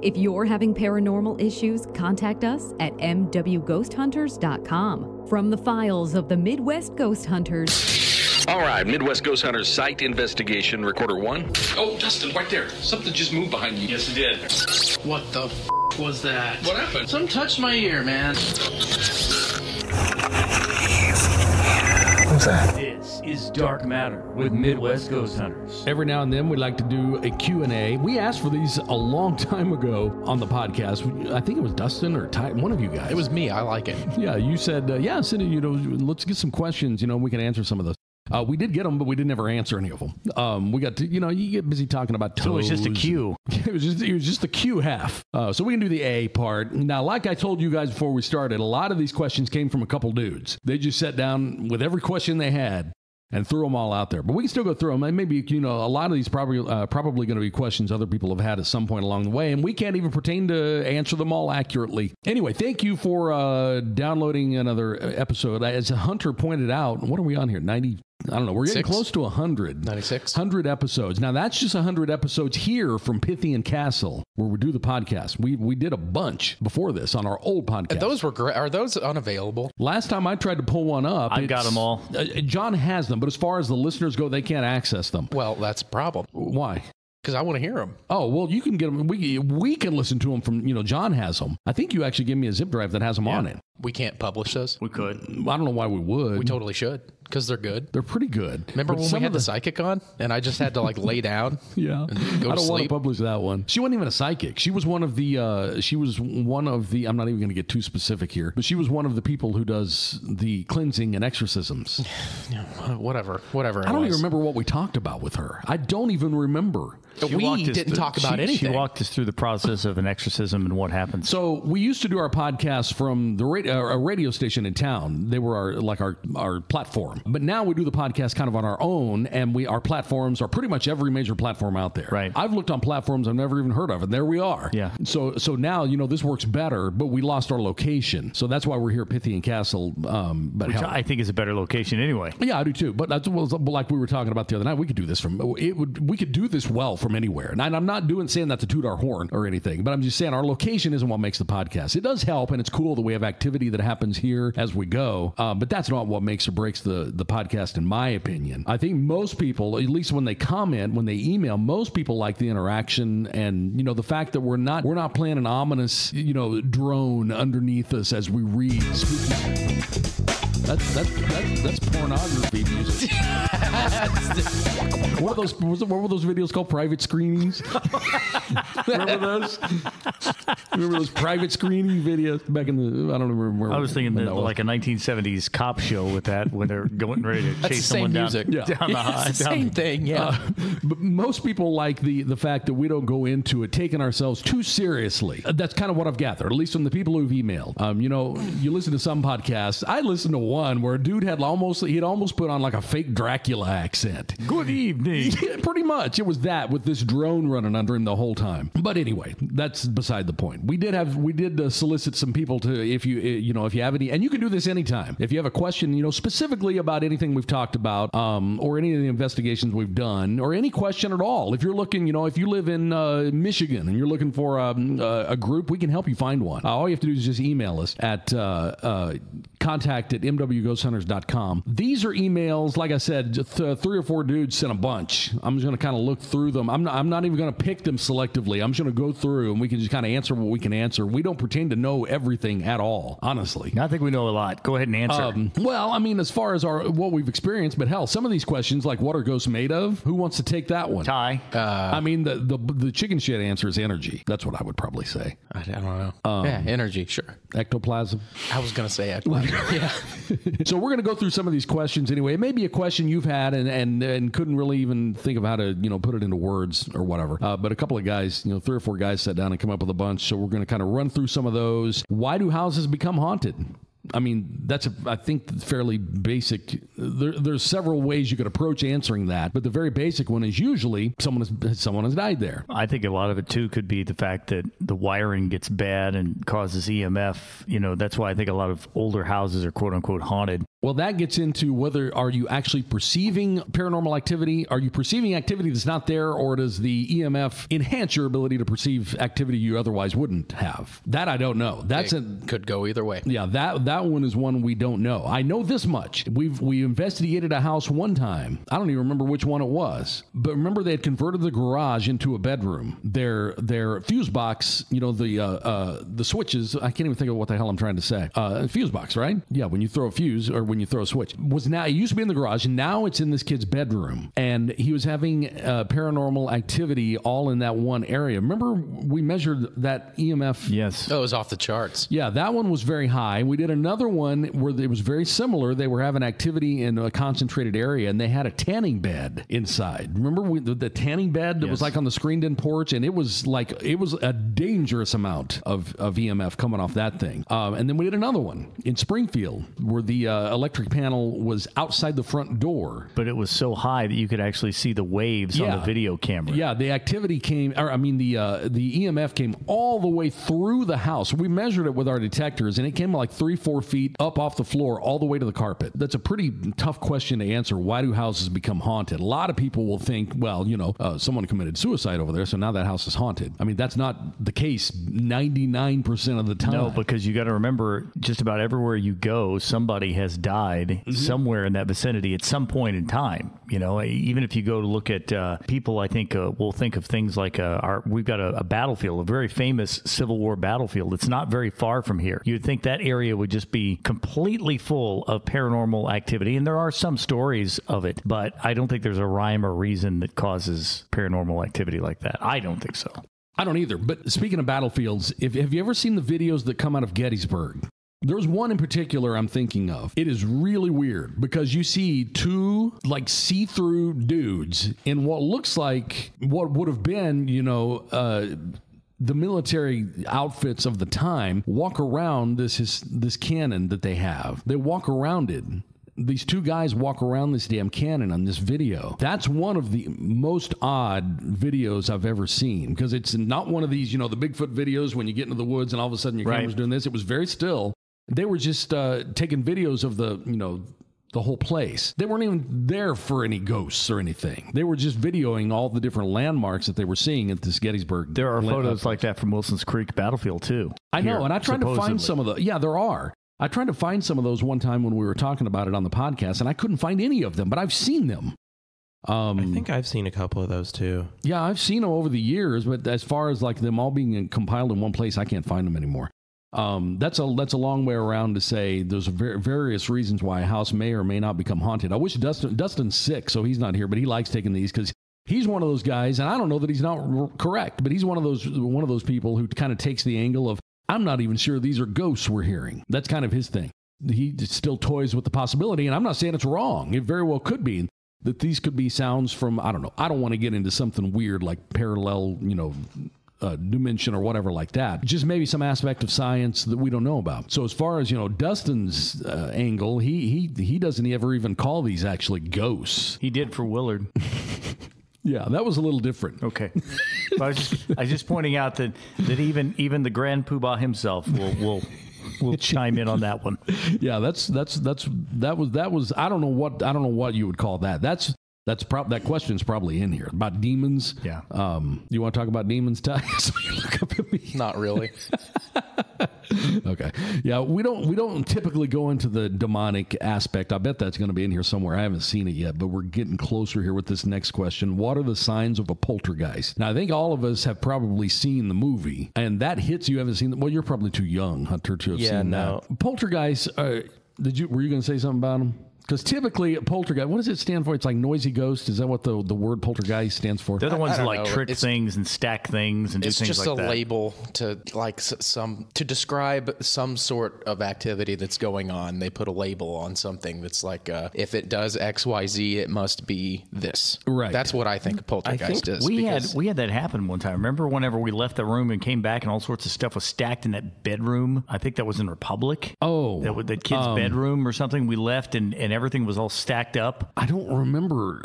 If you're having paranormal issues, contact us at mwghosthunters.com. From the files of the Midwest Ghost Hunters. All right, Midwest Ghost Hunters site investigation, recorder 1. Oh, Dustin, right there. Something just moved behind you. Yes, it did. What the was that? What happened? Something touched my ear, man. What's that? This is Dark Matter with Midwest Ghost Hunters. Every now and then we like to do a Q&A. We asked for these a long time ago on the podcast. I think it was Dustin or Ty, one of you guys. It was me. I like it. Yeah, you said, Cindy, let's get some questions. We can answer some of those. We did get them, but we didn't ever answer any of them. We got to, you get busy talking about toes. So it was just a Q. It was just the Q half. So we can do the A part. Now, like I told you guys before we started, a lot of these questions came from a couple dudes. They just sat down with every question they had and threw them all out there. But we can still go through them. And maybe, a lot of these probably going to be questions other people have had at some point along the way, and we can't even pretend to answer them all accurately. Anyway, thank you for downloading another episode. As Hunter pointed out, what are we on here? 90? I don't know. We're getting close to 100. 96. 100 episodes. Now, that's just 100 episodes here from Pythian Castle, where we do the podcast. We did a bunch before this on our old podcast. And those were great. Are those unavailable? Last time I tried to pull one up. I've got them all. John has them, but as far as the listeners go, they can't access them. Well, that's a problem. Why? Because I want to hear them. Oh, well, you can get them. We can listen to them from, John has them. I think you actually give me a zip drive that has them on it. We can't publish those. We could. I don't know why we would. We totally should, because they're good. They're pretty good. Remember when we had the psychic on, and I just had to lay down? Yeah. And go I don't to want to sleep? publish that one. She wasn't even a psychic. She was one of the. I'm not even going to get too specific here, but she was one of the people who does the cleansing and exorcisms. Whatever. I don't even remember what we talked about with her. I don't even remember. We didn't talk about anything. She walked us through the process of an exorcism and what happens. So we used to do our podcast from the a radio station in town. They were our platform. But now we do the podcast kind of on our own, and our platforms are pretty much every major platform out there. Right. I've looked on platforms I've never even heard of, and there we are. Yeah. So now this works better, but we lost our location. So that's why we're here at Pythian Castle. Which I think is a better location anyway. Yeah, I do too. But that's like we were talking about the other night. We could do this we could do this well from anywhere. And I'm not saying that to toot our horn or anything, but I'm just saying our location isn't what makes the podcast. It does help, and it's cool that we have activity that happens here as we go. But that's not what makes or breaks the podcast, in my opinion. I think most people, at least when they comment, when they email, most people like the interaction and the fact that we're not playing an ominous drone underneath us as we read spooky. That's pornography music. What were those videos called? Private screenings? Remember those? Remember those private screening videos back in the? I don't remember. I was thinking like a 1970s cop show with that when they're going ready to chase someone down the same thing. Yeah. But most people like the fact that we don't go into it taking ourselves too seriously. That's kind of what I've gathered, at least from the people who've emailed. You listen to some podcasts. I listened to one where a dude had almost put on like a fake Dracula accent. Good evening. Yeah, pretty much. It was that with this drone running under him the whole time. But anyway, that's beside the point. We did solicit some people to, if you have any, and you can do this anytime. If you have a question, specifically about anything we've talked about, or any of the investigations we've done, or any question at all. If you're looking, if you live in Michigan and you're looking for a group, we can help you find one. All you have to do is just email us at contact@mwghosthunters.com. These are emails, like I said, just, 3 or 4 dudes sent a bunch. I'm just going to kind of look through them. I'm not even going to pick them selectively. I'm just going to go through and we can just kind of answer what we can answer. We don't pretend to know everything at all, honestly. I think we know a lot. Go ahead and answer. Well, I mean, as far as what we've experienced, but hell, some of these questions, like what are ghosts made of? Who wants to take that one? Ty. I mean, the chicken shit answer is energy. That's what I would probably say. I don't know. Yeah, energy, sure. Ectoplasm. I was going to say ectoplasm. Yeah. So we're going to go through some of these questions anyway. It may be a question you've had and couldn't really even think of how to, put it into words or whatever. But a couple of guys, 3 or 4 guys sat down and come up with a bunch. So we're going to kind of run through some of those. Why do houses become haunted? I mean, that's I think fairly basic there's several ways you could approach answering that, but the very basic one is usually someone has died there. I think a lot of it too could be the fact that the wiring gets bad and causes EMF. You know, that's why I think a lot of older houses are quote unquote haunted. Well, that gets into whether are you actually perceiving paranormal activity? Are you perceiving activity that's not there, or does the EMF enhance your ability to perceive activity you otherwise wouldn't have? That I don't know. Could go either way. Yeah, that one is one we don't know. I know this much. We investigated a house one time. I don't even remember which one it was, but remember they had converted the garage into a bedroom. Their fuse box, you know, the switches. I can't even think of what the hell I'm trying to say. Fuse box, right? Yeah, when you throw a fuse or when you throw a switch, it used to be in the garage, and now it's in this kid's bedroom. And he was having paranormal activity all in that one area. Remember, we measured that EMF? Yes. Oh, it was off the charts. Yeah, that one was very high. We did another one where it was very similar. They were having activity in a concentrated area, and they had a tanning bed inside. Remember the tanning bed that was like on the screened-in porch, and it was a dangerous amount of EMF coming off that thing. And then we did another one in Springfield where the electric panel was outside the front door. But it was so high that you could actually see the waves on the video camera. Yeah, the activity the EMF came all the way through the house. We measured it with our detectors, and it came like 3-4 feet up off the floor all the way to the carpet. That's a pretty tough question to answer. Why do houses become haunted? A lot of people will think, well, you know, someone committed suicide over there, so now that house is haunted. I mean, that's not the case 99% of the time. No, because you got to remember, just about everywhere you go, somebody has died somewhere in that vicinity at some point in time. You know, even if you go to look at people, I think we'll think of things like we've got a battlefield, a very famous Civil War battlefield. It's not very far from here. You'd think that area would just be completely full of paranormal activity, and there are some stories of it, but I don't think there's a rhyme or reason that causes paranormal activity like that. I don't think so. I don't either. But speaking of battlefields, have you ever seen the videos that come out of Gettysburg? There's one in particular I'm thinking of. It is really weird because you see two like see-through dudes in what looks like what would have been, you know, the military outfits of the time walk around this cannon that they have. They walk around it. These two guys walk around this damn cannon on this video. That's one of the most odd videos I've ever seen because it's not one of these, you know, the Bigfoot videos when you get into the woods and all of a sudden your camera's doing this. It was very still. They were just taking videos of the whole place. They weren't even there for any ghosts or anything. They were just videoing all the different landmarks that they were seeing at this Gettysburg. There are photos like that from Wilson's Creek battlefield too. I know, and I tried to find some of the. Yeah, there are. I tried to find some of those one time when we were talking about it on the podcast, and I couldn't find any of them, but I've seen them. I think I've seen a couple of those too. Yeah, I've seen them over the years, but as far as like them all being compiled in one place, I can't find them anymore. That's a long way around to say there's various reasons why a house may or may not become haunted. I wish Dustin's sick, so he's not here, but he likes taking these because he's one of those guys, and I don't know that he's not correct, but he's one of those people who kind of takes the angle of, I'm not even sure these are ghosts we're hearing. That's kind of his thing. He still toys with the possibility, and I'm not saying it's wrong. It very well could be that these could be sounds from, I don't know. I don't want to get into something weird like parallel, dimension or whatever like that. Just maybe some aspect of science that we don't know about. So as far as, Dustin's angle, he doesn't ever even call these actually ghosts. He did for Willard. Yeah, that was a little different. Okay. I was just pointing out that even the Grand Poobah himself will chime in on that one. Yeah, that was I don't know what you would call that. That question's probably in here about demons. Yeah. You want to talk about demons, Ty? So you look up at me. Not really. Okay. Yeah, we don't typically go into the demonic aspect. I bet that's going to be in here somewhere. I haven't seen it yet, but we're getting closer here with this next question. What are the signs of a poltergeist? Now, I think all of us have probably seen the movie, and that hits you. Haven't seen it. Well, you're probably too young, Hunter, to have seen that. Poltergeists. Were you going to say something about them? Because typically, a poltergeist, what does it stand for? It's like noisy ghost. Is that what the word poltergeist stands for? They're the ones that like trick things and stack things and do things like that. It's just a label to to describe some sort of activity that's going on. They put a label on something that's like, if it does X, Y, Z, it must be this. Right. That's what I think a poltergeist is. We had that happen one time. Remember whenever we left the room and came back and all sorts of stuff was stacked in that bedroom? I think that was in Republic. Oh. The kid's bedroom or something. We left and and everything was all stacked up? I don't remember.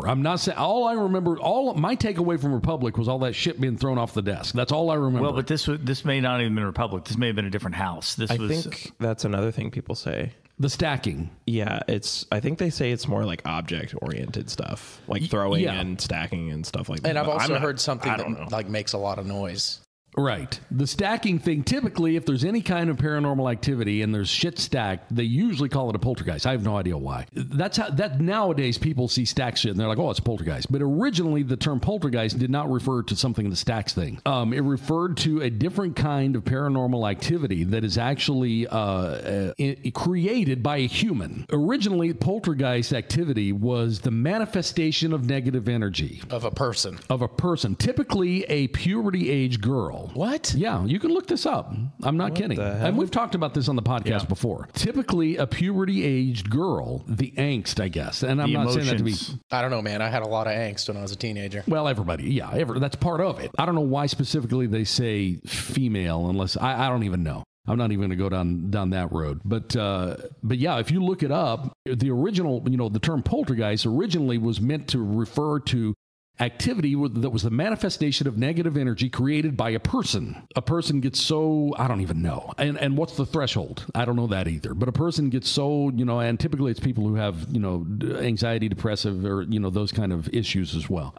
I'm not saying. All I remember, my takeaway from Republic was all that shit being thrown off the desk. That's all I remember. Well, but this may not even been Republic. This may have been a different house. I think that's another thing people say. The stacking. Yeah, I think they say it's more like object-oriented stuff, like throwing and stacking and stuff like that. And I've also heard something that like makes a lot of noise. Right. The stacking thing, typically, if there's any kind of paranormal activity and there's shit stacked, they usually call it a poltergeist. I have no idea why. That nowadays people see stacked shit and they're like, oh, it's a poltergeist. But originally, the term poltergeist did not refer to something that stacks things. It referred to a different kind of paranormal activity that is actually created by a human. Originally, poltergeist activity was the manifestation of negative energy. Of a person. Typically a puberty-age girl. What? Yeah, you can look this up. I'm not kidding. And we've talked about this on the podcast before. Typically, a puberty-aged girl, the angst, I guess. And I'm not saying that to be... I don't know, man. I had a lot of angst when I was a teenager. Well, everybody. Yeah, that's part of it. I don't know why specifically they say female, unless... I don't even know. I'm not even going to go down that road. But yeah, if you look it up, the original, the term poltergeist originally was meant to refer to activity that was the manifestation of negative energy created by a person. A person gets so, I don't even know. And what's the threshold? I don't know that either. But a person gets so, and typically it's people who have, anxiety, depressive, or, those kind of issues as well.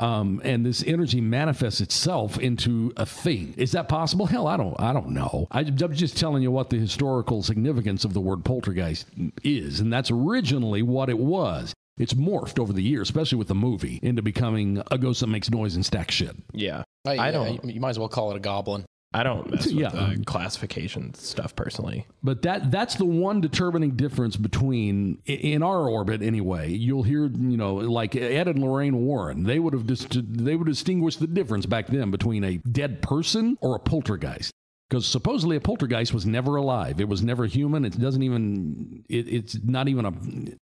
And this energy manifests itself into a thing. Is that possible? Hell, I don't know. I'm just telling you what the historical significance of the word poltergeist is. And that's originally what it was. It's morphed over the years, especially with the movie, into becoming a ghost that makes noise and stacks shit. Yeah. I don't. You might as well call it a goblin. I don't mess with the classification stuff personally. But that's the one determining difference between, in our orbit anyway, you'll hear, like Ed and Lorraine Warren, they would distinguish the difference back then between a dead person or a poltergeist. Because supposedly a poltergeist was never alive. It was never human. It doesn't even, it's not even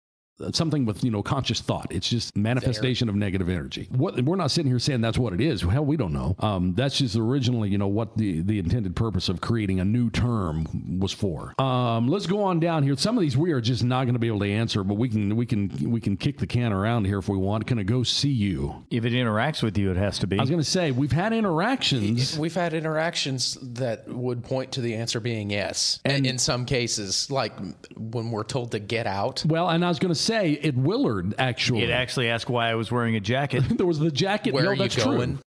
something with, conscious thought. It's just manifestation of negative energy. We're not sitting here saying that's what it is. Hell, we don't know. That's just originally, what the intended purpose of creating a new term was for. Let's go on down here. Some of these we are just not going to be able to answer, but we can kick the can around here if we want. Can I go see you? If it interacts with you, it has to be. I was going to say, we've had interactions. We've had interactions that would point to the answer being yes. And in some cases, like when we're told to get out. Well, and I was going to say, at Willard, actually. It actually asked why I was wearing a jacket. There was the jacket. Where are you going? True.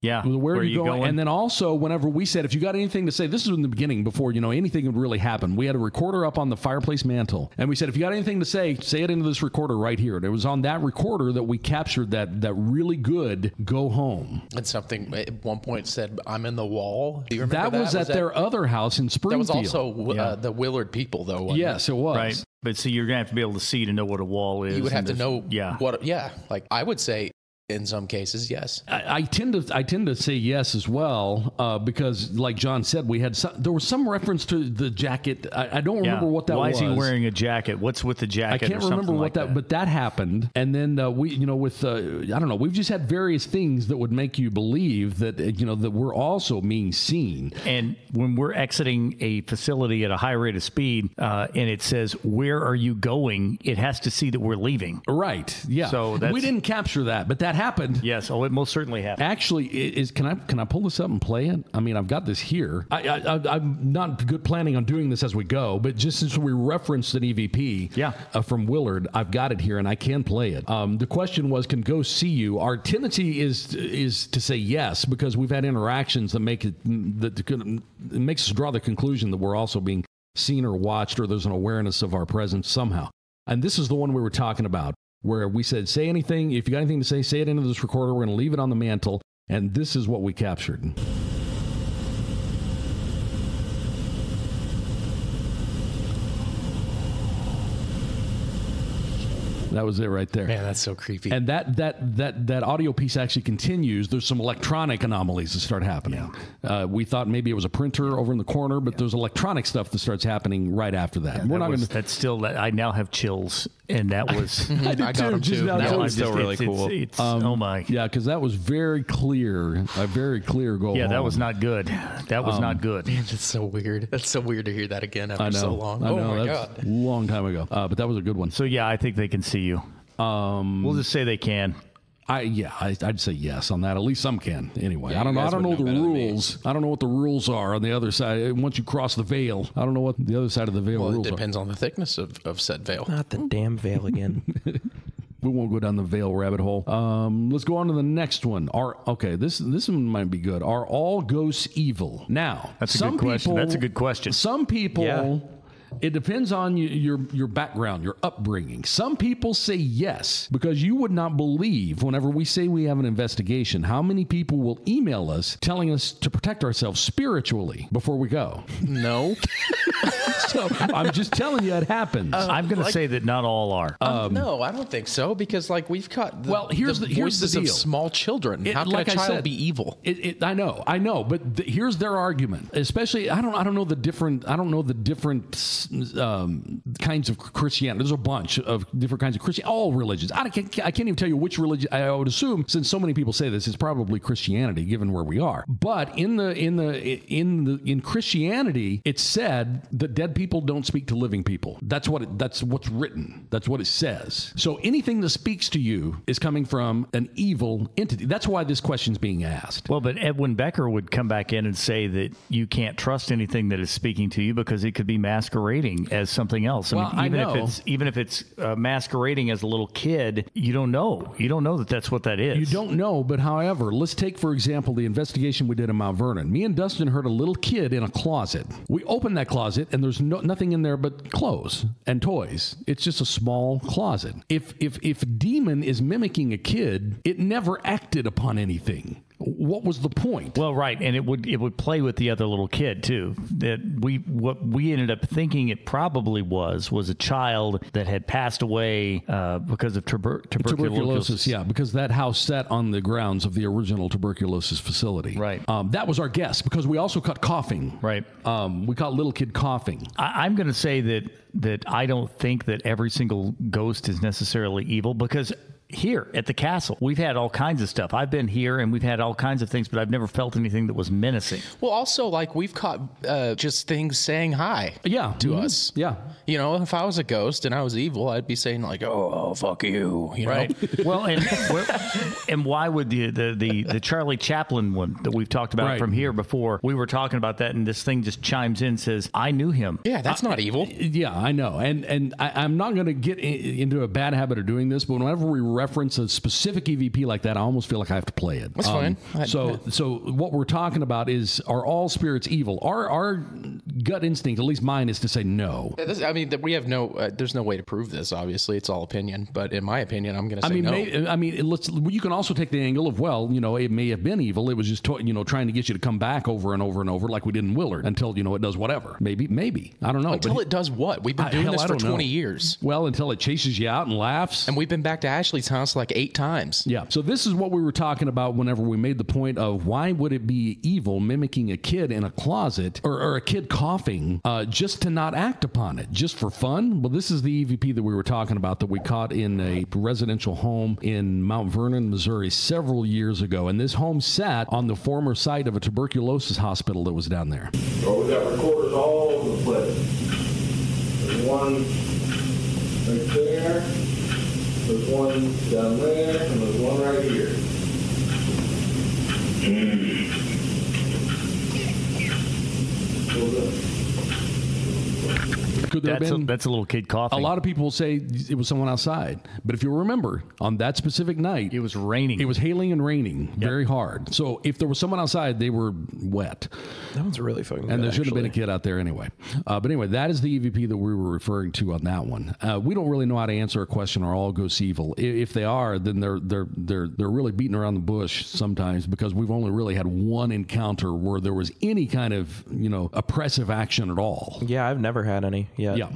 Yeah. Where are you going? And then also, whenever we said, if you got anything to say, this is in the beginning before, anything would really happen. We had a recorder up on the fireplace mantle. And we said, if you got anything to say it into this recorder right here. And it was on that recorder that we captured that really good go home. And something at one point said, I'm in the wall. Do you remember that? Was at their other house in Springfield. That was also the Willard people, though, wasn't Yes, it was. Right. But see, you're going to have to be able to see to know what a wall is. You would have to know what. Yeah. Like, I would say, in some cases, yes. I tend to say yes as well because, like John said, there was some reference to the jacket. I don't remember what that was. Why is he wearing a jacket? What's with the jacket? I can't remember what that. But that happened, and then we, with I don't know. We've just had various things that would make you believe that that we're also being seen. And when we're exiting a facility at a high rate of speed, and it says "Where are you going?" it has to see that we're leaving. Right. Yeah. So we didn't capture that, but that happened. Yes. Oh, it most certainly happened. Actually, can I pull this up and play it? I mean, I've got this here. I'm not good planning on doing this as we go, but just since we referenced an EVP from Willard, I've got it here and I can play it. The question was, can ghosts see you? Our tendency is to say yes, because we've had interactions that makes us draw the conclusion that we're also being seen or watched, or there's an awareness of our presence somehow. And this is the one we were talking about, where we said, say anything. If you got anything to say it into this recorder. We're going to leave it on the mantle. And this is what we captured. That was it right there. Man, that's so creepy. And that audio piece actually continues. There's some electronic anomalies that start happening. Yeah. We thought maybe it was a printer over in the corner, but there's electronic stuff that starts happening right after that. Yeah, we're not going to. That's still. I now have chills And that was I did got him too. That one's still really cool. Oh my. Yeah, because that was very clear. A very clear goal. Yeah, that home. was not good. That was not good. Man, that's so weird. That's so weird to hear that again after I know. so long. I know. Oh my That's God. a long time ago. But that was a good one. So yeah, I think they can see you. We'll just say they can. I'd say yes on that. At least some can. Anyway, Yeah, I don't you know. I guys don't know would the know better than me. rules. I don't know what the rules are on the other side. Once you cross the veil, I don't know what the other side of the veil Well, it rules are. depends on the thickness of said veil. Not the damn veil again. We won't go down the veil rabbit hole. Let's go on to the next one. This one might be good. Are all ghosts evil? Now, That's a good question. That's a good question. Some people. Yeah. It depends on your background, your upbringing. Some people say yes, because you would not believe whenever we say we have an investigation, how many people will email us telling us to protect ourselves spiritually before we go. No. So I'm just telling you, it happens. I'm going to say that not all are. No, I don't think so, because like we've got here's the voices deal. of small children. How can like a I child said, be evil? I know, but here's their argument. Especially, I don't know the different kinds of Christianity. There's a bunch of different kinds of Christianity. All religions. I can't even tell you which religion. I would assume, since so many people say this, it's probably Christianity, given where we are. But in Christianity, it's said that dead people don't speak to living people. That's what's written. That's what it says. So anything that speaks to you is coming from an evil entity. That's why this question's being asked. Well, but Edwin Becker would come back in and say that you can't trust anything that is speaking to you because it could be masquerading as something else. Well, I know. Even if it's masquerading as a little kid, you don't know. You don't know that that's what that is. You don't know, but however, let's take, for example, the investigation we did in Mount Vernon. Me and Dustin heard a little kid in a closet. We opened that closet, and there's nothing in there but clothes and toys. It's just a small closet. If a demon is mimicking a kid, it never acted upon anything. What was the point? Well, right, and it would play with the other little kid too. What we ended up thinking it probably was a child that had passed away because of tuberculosis. Yeah, because that house sat on the grounds of the original tuberculosis facility. Right. That was our guess, because we also caught coughing. Right. We caught little kid coughing. I'm going to say that I don't think that every single ghost is necessarily evil, because here at the castle, we've had all kinds of stuff. I've been here and we've had all kinds of things, but I've never felt anything that was menacing. Well, also, like, we've caught just things saying hi to us. Yeah. You know, if I was a ghost and I was evil, I'd be saying, like, oh fuck you. You know? Right. Well, and why would the Charlie Chaplin one that we've talked about from here before, we were talking about that, and this thing just chimes in and says, I knew him. Yeah, that's not evil. Yeah, I know. And I'm not going to get into a bad habit of doing this, but whenever we reference a specific EVP like that, I almost feel like I have to play it. That's fine. So what we're talking about is, are all spirits evil? Our gut instinct, at least mine, is to say no. We have there's no way to prove this, obviously. It's all opinion. But in my opinion, I'm going to say no. You can also take the angle of, well, it may have been evil. It was just, trying to get you to come back over and over and over, like we did in Willard, until, it does whatever. Maybe. I don't know. Until it does what? We've been doing this for 20 years. Well, until it chases you out and laughs. And we've been back to Ashley's house like 8 times. Yeah. So this is what we were talking about whenever we made the point of, why would it be evil mimicking a kid in a closet or a kid coughing just to not act upon it, just for fun? Well, this is the EVP that we were talking about that we caught in a residential home in Mount Vernon, Missouri several years ago. And this home sat on the former site of a tuberculosis hospital that was down there. So we got recorders all over the place. There's one right there. There's one down there, and there's one right here. Could there have been? That's a little kid coughing. A lot of people will say it was someone outside. But if you remember, on that specific night, it was raining. It was hailing and raining very hard. So if there was someone outside, they were wet. That one's really fucking good, and there should have actually been a kid out there anyway. But anyway, that is the EVP that we were referring to on that one. We don't really know how to answer a question, are all ghosts evil? If they are, then they're really beating around the bush sometimes, because we've only really had one encounter where there was any kind of oppressive action at all. Yeah, I've never had any yet. Yeah.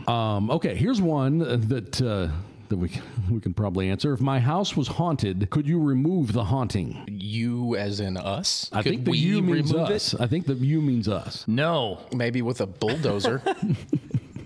Okay, here's one that we can probably answer. If my house was haunted, could you remove the haunting? You as in us? I think the you means us. I think the you means us. No. Maybe with a bulldozer.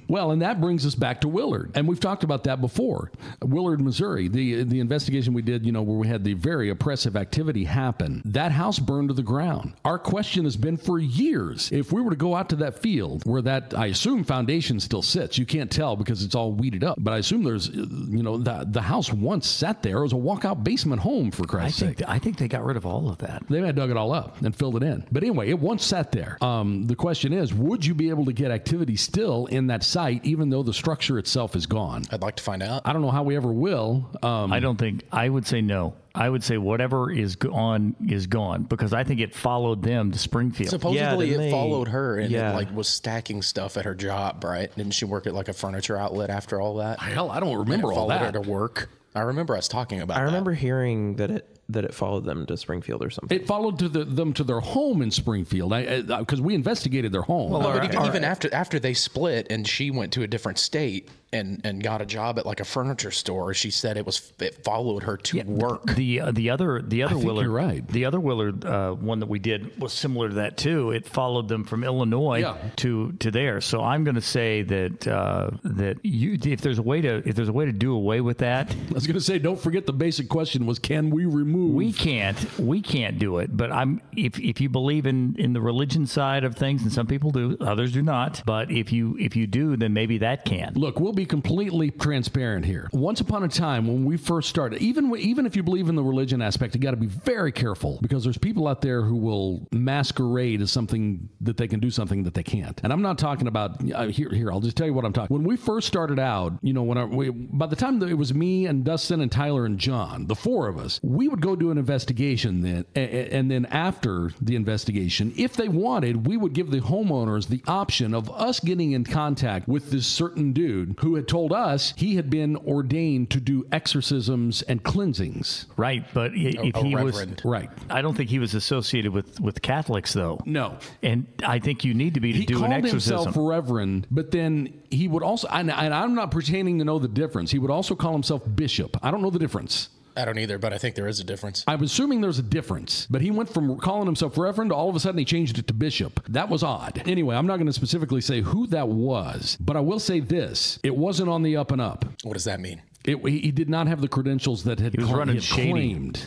Well, and that brings us back to Willard. And we've talked about that before. Willard, Missouri, the investigation we did, where we had the very oppressive activity happen. That house burned to the ground. Our question has been for years, if we were to go out to that field where that, I assume, foundation still sits. You can't tell because it's all weeded up. But I assume there's, the house once sat there as a walkout basement home, for Christ's sake. I think they got rid of all of that. They may have dug it all up and filled it in. But anyway, it once sat there. The question is, would you be able to get activity still in that site, even though the structure itself is gone? I'd like to find out. I don't know how we ever will. I would say no. I would say whatever is gone is gone, because I think it followed them to Springfield. Supposedly it followed her and it was stacking stuff at her job, right? Didn't she work at like a furniture outlet after all that? Hell, I don't remember all that. Followed her to work. I remember us talking about that. I remember hearing that it followed them to Springfield or something. It followed them to their home in Springfield, because we investigated their home. Well, but even after they split and she went to a different state and got a job at like a furniture store, she said it followed her to work. The other Willard, you're right. The other Willard one that we did was similar to that too. It followed them from Illinois to there. So I'm going to say that if there's a way to do away with that. I was going to say, don't forget the basic question was, can we remove? We can't do it. But if you believe in the religion side of things, and some people do, others do not. But if you do, then maybe that can. Look, we'll be completely transparent here. Once upon a time, when we first started, even if you believe in the religion aspect, you got to be very careful, because there's people out there who will masquerade as something that they can do something that they can't. And I'm not talking about here. I'll just tell you what I'm talking. When we first started out, by the time that it was me and Dustin and Tyler and John, the four of us, we would go do an investigation then, and then after the investigation, if they wanted, we would give the homeowners the option of us getting in contact with this certain dude who had told us he had been ordained to do exorcisms and cleansings. Right, but if he was right, I don't think he was associated with Catholics, though. No, and I think you need to be to do an exorcism. He called himself Reverend, but then he would also, and I'm not pretending to know the difference. He would also call himself Bishop. I don't know the difference. I don't either, but I think there is a difference. I'm assuming there's a difference, but he went from calling himself Reverend to all of a sudden he changed it to Bishop. That was odd. Anyway, I'm not going to specifically say who that was, but I will say this. It wasn't on the up and up. What does that mean? He did not have the credentials that he was running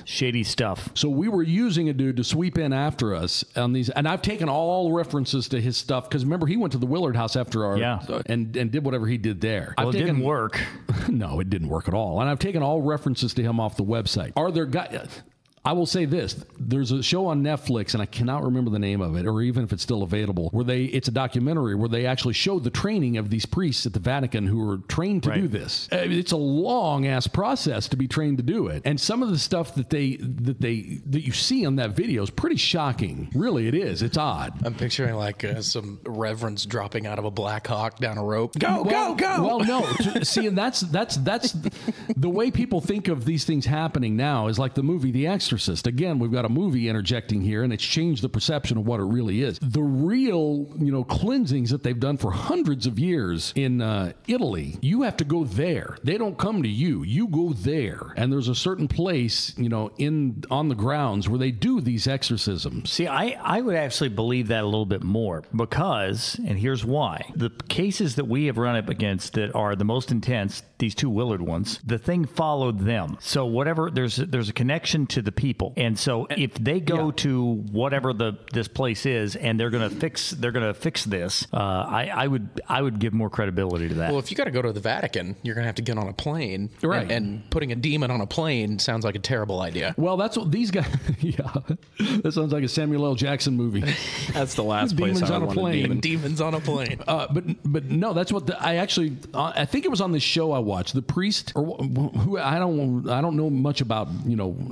shady stuff. So we were using a dude to sweep in after us on these, and I've taken all references to his stuff, because remember, he went to the Willard house after our and did whatever he did there. Well, it didn't work. No, it didn't work at all. And I've taken all references to him off the website. Are there guys? I will say this. There's a show on Netflix, and I cannot remember the name of it, or even if it's still available, where it's a documentary where they actually show the training of these priests at the Vatican who are trained to do this. It's a long-ass process to be trained to do it. And some of the stuff that you see on that video is pretty shocking. Really, it is. It's odd. I'm picturing like some reverends dropping out of a Black Hawk down a rope. Go! Well, no. See, and that's the way people think of these things happening now is like the movie The Exorcist. Again, we've got a movie interjecting here, and it's changed the perception of what it really is. The real, cleansings that they've done for hundreds of years in Italy, you have to go there. They don't come to you. You go there. And there's a certain place, on the grounds where they do these exorcisms. See, I would actually believe that a little bit more, because, and here's why, the cases that we have run up against that are the most intense, these two Willard ones, the thing followed them. So whatever, there's a connection to the people. And so if they go to whatever this place is and they're going to fix this, I would give more credibility to that. Well, if you got to go to the Vatican, you're going to have to get on a plane. Right. And putting a demon on a plane sounds like a terrible idea. Well, that's what these guys, that sounds like a Samuel L. Jackson movie. That's the last place I would want a demon. Demons on a plane. But no, that's what I think it was on this show I watched. The priest, or who I don't know much about,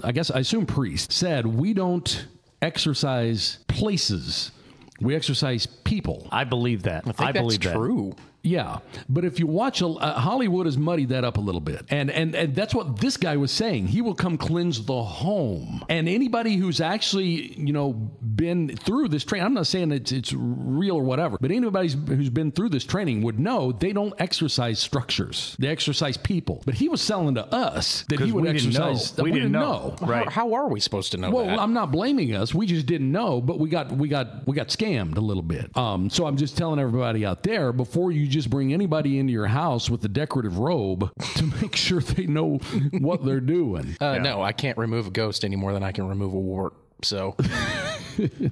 I guess I assume priest, said, we don't exorcise places, we exorcise people. I believe that. I believe that's true. Yeah, but if you watch, Hollywood has muddied that up a little bit. And that's what this guy was saying. He will come cleanse the home. And anybody who's actually, been through this training, I'm not saying it's real or whatever, but anybody who's been through this training would know they don't exercise structures. They exercise people. But he was selling to us that he would exercise. We didn't know. Right. How are we supposed to know that? Well, I'm not blaming us. We just didn't know, but we got scammed a little bit. So I'm just telling everybody out there, before you just bring anybody into your house with the decorative robe to make sure they know what they're doing. No, I can't remove a ghost any more than I can remove a wart. So,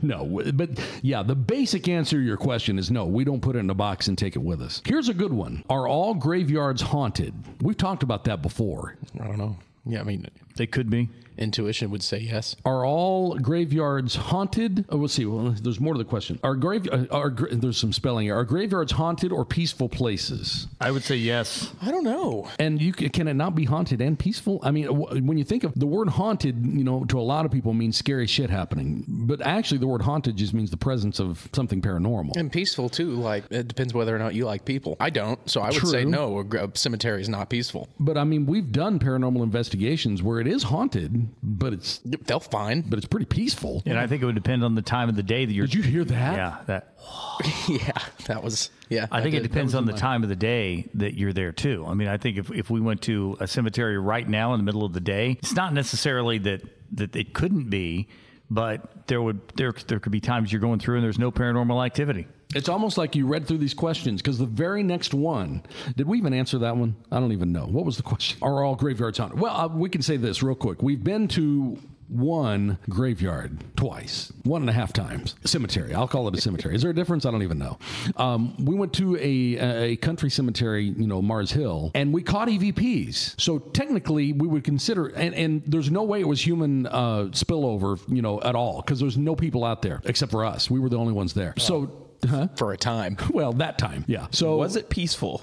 no, but yeah, the basic answer to your question is no, we don't put it in a box and take it with us. Here's a good one. Are all graveyards haunted? We've talked about that before. I don't know. Yeah, I mean, They could be. intuition would say yes. Are all graveyards haunted? Oh, we'll see. Well, there's more to the question. There's some spelling here. Are graveyards haunted or peaceful places? I would say yes. I don't know. And can it not be haunted and peaceful? I mean, when you think of the word haunted, to a lot of people means scary shit happening. But actually, the word haunted just means the presence of something paranormal. And peaceful, too. Like, it depends whether or not you like people. I don't. So I would say no, a cemetery is not peaceful. But, I mean, we've done paranormal investigations where it is haunted, but it's fine. But it's pretty peaceful. And I think it would depend on the time of the day that you're... Did you hear that? Yeah, that... Yeah, that was... Yeah, I think it depends on the time of the day that you're there, too. I mean, I think if we went to a cemetery right now in the middle of the day, it's not necessarily that it couldn't be, but there could be times you're going through and there's no paranormal activity. It's almost like you read through these questions, because the very next one, did we even answer that one? I don't even know. What was the question? Are all graveyards haunted? Well, we can say this real quick. We've been to one graveyard twice, 1.5 times. Cemetery. I'll call it a cemetery. Is there a difference? I don't even know. We went to a country cemetery, Mars Hill, and we caught EVPs. So technically, we would consider, and there's no way it was human spillover, at all, because there's no people out there except for us. We were the only ones there. So. Huh? For a time. Well, that time, yeah. So was it peaceful?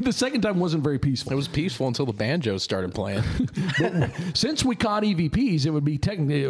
The second time wasn't very peaceful. It was peaceful until the banjos started playing. Since we caught EVPs, it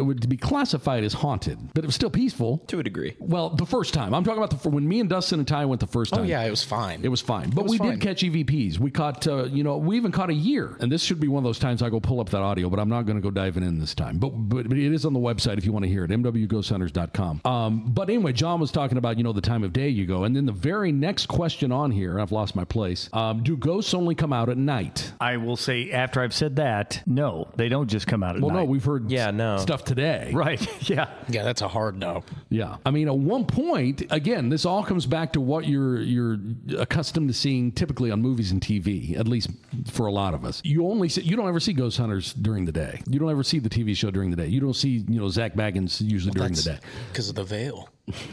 would be classified as haunted, but it was still peaceful To a degree. Well, the first time I'm talking about when me and Dustin and Ty went the first time. Oh yeah, it was fine. It was fine, but we did catch EVPs. We caught, we even caught a year, and this should be one of those times I go pull up that audio, but I'm not going to go diving in this time. But it is on the website if you want to hear it, mwghosthunters.com. But anyway, John was talking about the time of day you go, and then the very next question on here, I've lost my place. Do ghosts only come out at night? I will say, after I've said that, no, they don't just come out at night. Well, no, we've heard stuff today. Right, yeah. Yeah, that's a hard no. Yeah. I mean, at one point, again, this all comes back to what you're accustomed to seeing typically on movies and TV, at least for a lot of us. You don't ever see ghost hunters during the day. You don't ever see the TV show during the day. You don't see, Zach Baggins usually during the day. Because of the veil.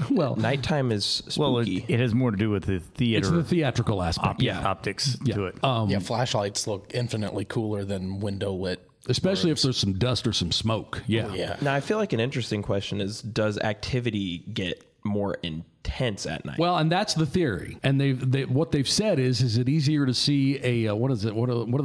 Well, nighttime is spooky. Well, it has more to do with the theater. It's the theatrical aspect. Optics to it. Yeah, flashlights look infinitely cooler than window lit. Especially if there's some dust or some smoke. Yeah. Oh, yeah. Now, I feel like an interesting question is, does activity get more intense at night? Well, and that's the theory. And what they've said is it easier to see a what is it? What are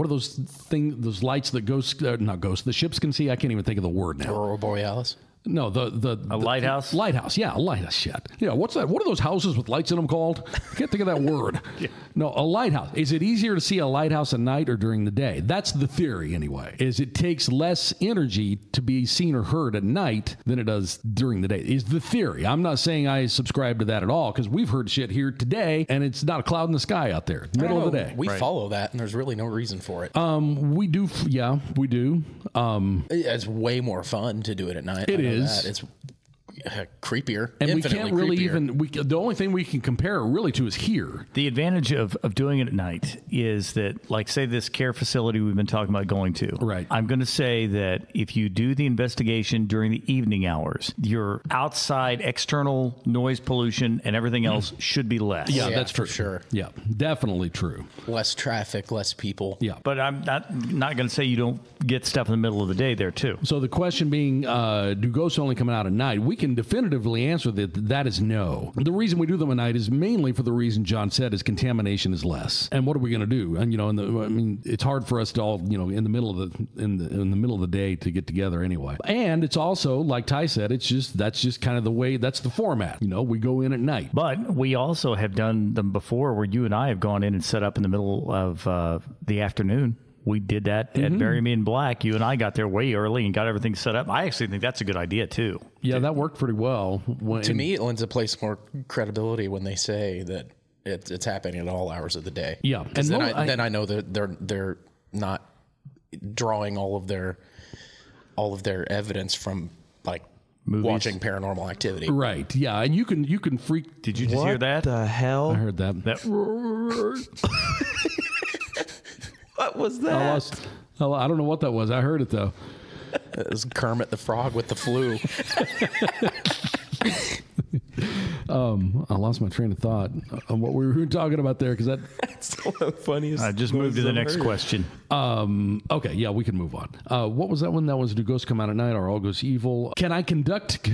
those things? Those lights that not ghosts. The ships can see. I can't even think of the word now. Aurora Borealis. No, a lighthouse? Lighthouse, yeah, a lighthouse. Shit. Yeah, what's that? What are those houses with lights in them called? I can't think of that word. Yeah. No, a lighthouse. Is it easier to see a lighthouse at night or during the day? That's the theory, anyway. Is it takes less energy to be seen or heard at night than it does during the day? Is the theory. I'm not saying I subscribe to that at all, because we've heard shit here today, and it's not a cloud in the sky out there, middle of the day. We follow that, and there's really no reason for it. We do. Yeah, we do. It's way more fun to do it at night. It is. It's creepier. And we can't really creepier. the only thing we can compare it really to is here. The advantage of doing it at night is that, like, say this care facility we've been talking about going to. Right. I'm going to say that if you do the investigation during the evening hours, your outside external noise pollution and everything else should be less. Yeah, that's true. For sure. Yeah, definitely true. Less traffic, less people. Yeah. But I'm not going to say you don't get stuff in the middle of the day there, too. So the question being, do ghosts only come out at night? We can definitively answer that is no. The reason we do them at night is mainly for the reason John said, is contamination is less. And what are we going to do? And it's hard for us to all in the middle of the day to get together anyway. And it's also, like Ty said, that's just kind of the way, that's the format. We go in at night. But we also have done them before, where you and I have gone in and set up in the middle of the afternoon. We did that at Bury Me in Black. You and I got there way early and got everything set up. I actually think that's a good idea, too. Yeah, that worked pretty well. To me, it lends a place more credibility when they say that it's happening at all hours of the day. Yeah. And then I know that they're not drawing all of their evidence from, like, movies. watching Paranormal Activity. Right. Yeah, and you can freak. Did you just hear that? What the hell? I heard that. What was that? I don't know what that was. I heard it though. It was Kermit the Frog with the flu. I lost my train of thought on what we were talking about there because That's one of the funniest. I just moved to the next question. Okay, yeah, we can move on. What was that one? That was Do Ghosts Come Out at Night or All Ghosts Evil? Can I conduct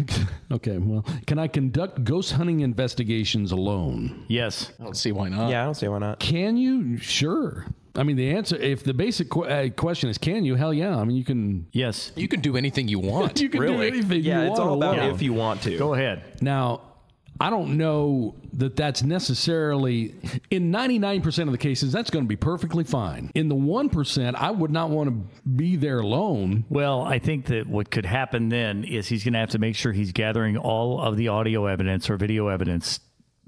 ghost hunting investigations alone? Yes. I don't see why not. Yeah, I don't see why not. Can you? Sure. I mean, the answer, if the basic question is can you, hell yeah. I mean, you can. Yes. You can do anything you want. You can do anything you Yeah, want. it's all about alone. if you want to. Go ahead. Now, I don't know that that's necessarily, in 99% of the cases, that's going to be perfectly fine. In the 1%, I would not want to be there alone. Well, I think that what could happen then is he's going to have to make sure he's gathering all of the audio evidence or video evidence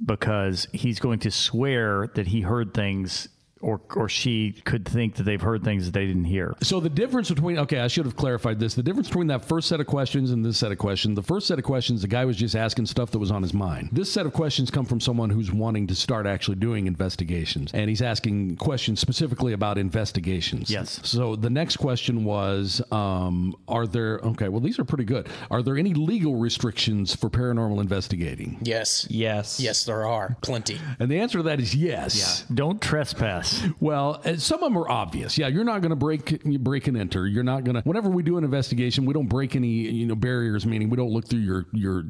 because he's going to swear that he heard things or she could think that they've heard things that they didn't hear. So the difference between, okay, I should have clarified this. The difference between that first set of questions and this set of questions, the first set of questions, the guy was just asking stuff that was on his mind. This set of questions come from someone who's wanting to start actually doing investigations. And he's asking questions specifically about investigations. Yes. So the next question was, are there, okay, well, these are pretty good. Are there any legal restrictions for paranormal investigating? Yes. Yes. Yes, there are. Plenty. And the answer to that is yes. Don't trespass. Well, some of them are obvious. Yeah, you're not going to break and enter. You're not going to. Whenever we do an investigation, we don't break any barriers. Meaning we don't look through your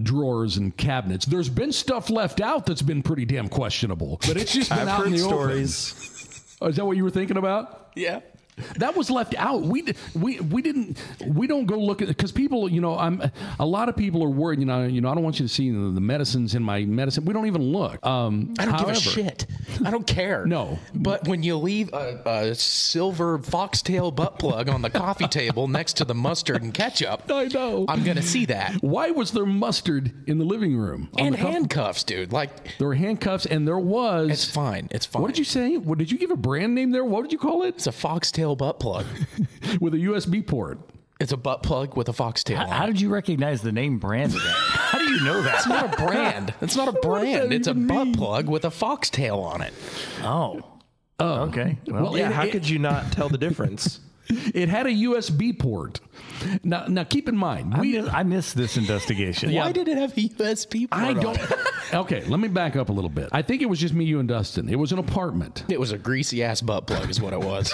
drawers and cabinets. There's been stuff left out that's been pretty damn questionable, but it's just been I've out heard in the stories. open. Oh, is that what you were thinking about? Yeah. That was left out. We don't go look at, because people, a lot of people are worried, I don't want you to see the medicines in my medicine. We don't even look. I don't give a shit. I don't care. No. But when you leave a silver foxtail butt plug on the coffee table next to the mustard and ketchup, I know. I'm going to see that. Why was there mustard in the living room? And handcuffs, dude. Like, there were handcuffs, and there was. it's fine. It's fine. What did you say? What did you give a brand name there? What did you call it? It's a foxtail butt plug. With a USB port. It's a butt plug with a foxtail on How it. did you recognize the name brand of that? How do you know that? It's not a brand. It's not a brand. It's a butt plug with a foxtail on it. Oh. Okay. Well, Yeah, how could you not tell the difference? It had a USB port. Now keep in mind, I missed this investigation. Why did it have a USB port I on don't. it? Okay, let me back up a little bit. I think it was just me, you, and Dustin. It was an apartment. It was a greasy ass butt plug, is what it was.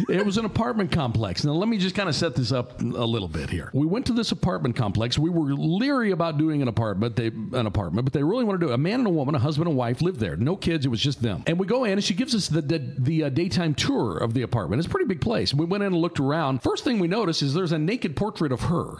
It was an apartment complex. Now, let me just kind of set this up a little bit here. We went to this apartment complex. We were leery about doing an apartment, but they really want to do it. A man and a woman, a husband and wife, lived there. No kids. It was just them. And we go in, and she gives us the daytime tour of the apartment. It's a pretty big place. We went in and looked around. First thing we noticed is there's a naked portrait of her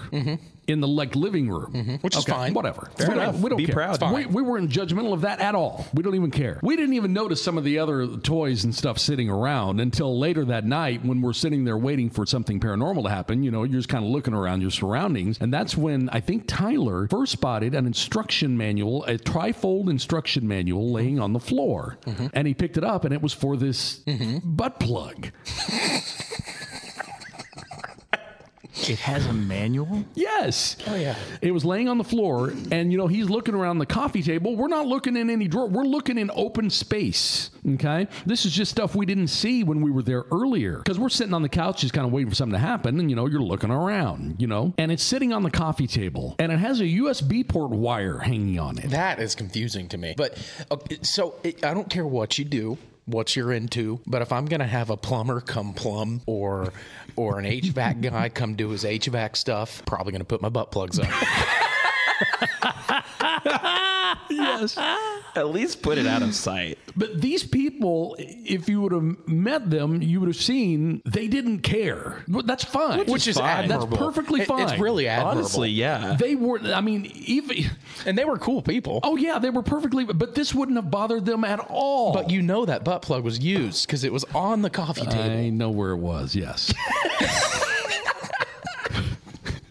in the living room, Which is fine. Whatever. Fair enough. We don't Be care. proud. It's fine. We weren't judgmental of that at all. We don't even care. We didn't even notice some of the other toys and stuff sitting around until later that night when we're sitting there waiting for something paranormal to happen. You're just kind of looking around your surroundings. And that's when I think Tyler first spotted an instruction manual, a trifold instruction manual laying on the floor. And he picked it up, and it was for this butt plug. It has a manual? Yes. Oh, yeah. It was laying on the floor, and, he's looking around the coffee table. We're not looking in any drawer. We're looking in open space, okay? This is just stuff we didn't see when we were there earlier, because we're sitting on the couch just kind of waiting for something to happen, and, you're looking around, and it's sitting on the coffee table, and it has a USB port wire hanging on it. That is confusing to me. But I don't care what you do, what you're into, but if I'm gonna have a plumber come plumb or an HVAC guy come do his HVAC stuff, probably gonna put my butt plugs on. Yes. At least put it out of sight. But these people, if you would have met them, you would have seen they didn't care. That's fine. Which is fine. admirable. That's perfectly fine. It's really admirable. Honestly, yeah. They were, even... And they were cool people. Oh, yeah, they were perfectly... But this wouldn't have bothered them at all. But that butt plug was used because it was on the coffee table. I know where it was, yes.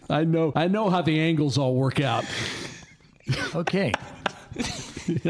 I know how the angles all work out. Okay.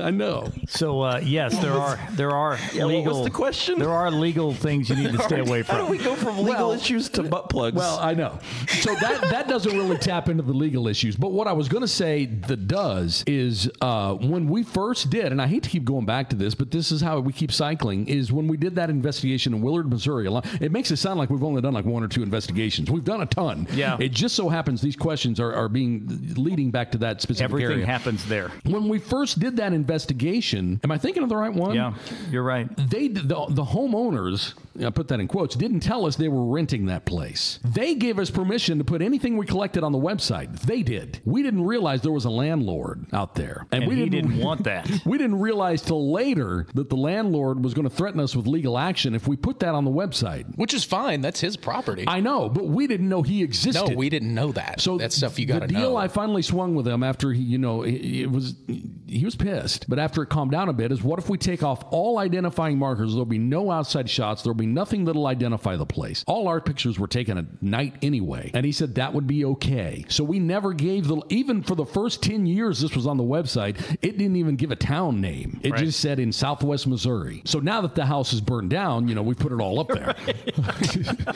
I know. So yes, there are legal. What was the question? There are legal things you need to stay away from. How do we go from legal issues to butt plugs? Well, I know. So that doesn't really tap into the legal issues. But what I was going to say that does is when we first did, and I hate to keep going back to this, but this is how we keep cycling, is when we did that investigation in Willard, Missouri. It makes it sound like we've only done like 1 or 2 investigations. We've done a ton. Yeah. It just so happens these questions are leading back to that specific area. Everything happens there. When we first did that investigation, am I thinking of the right one? Yeah, you're right. The homeowners, I put that in quotes, didn't tell us they were renting that place. They gave us permission to put anything we collected on the website. They did. We didn't realize there was a landlord out there. And we didn't want that. We didn't realize till later that the landlord was going to threaten us with legal action if we put that on the website. Which is fine. That's his property. I know, but we didn't know he existed. No, we didn't know that. So that's stuff you got to know. The deal I finally swung with him after he was pissed, but after it calmed down a bit, is what if we take off all identifying markers? There'll be no outside shots. There'll be nothing that'll identify the place. All our pictures were taken at night anyway, and he said that would be okay. So we never gave even for the first 10 years this was on the website, it didn't even give a town name. It just said in Southwest Missouri. So now that the house is burned down, we put it all up there.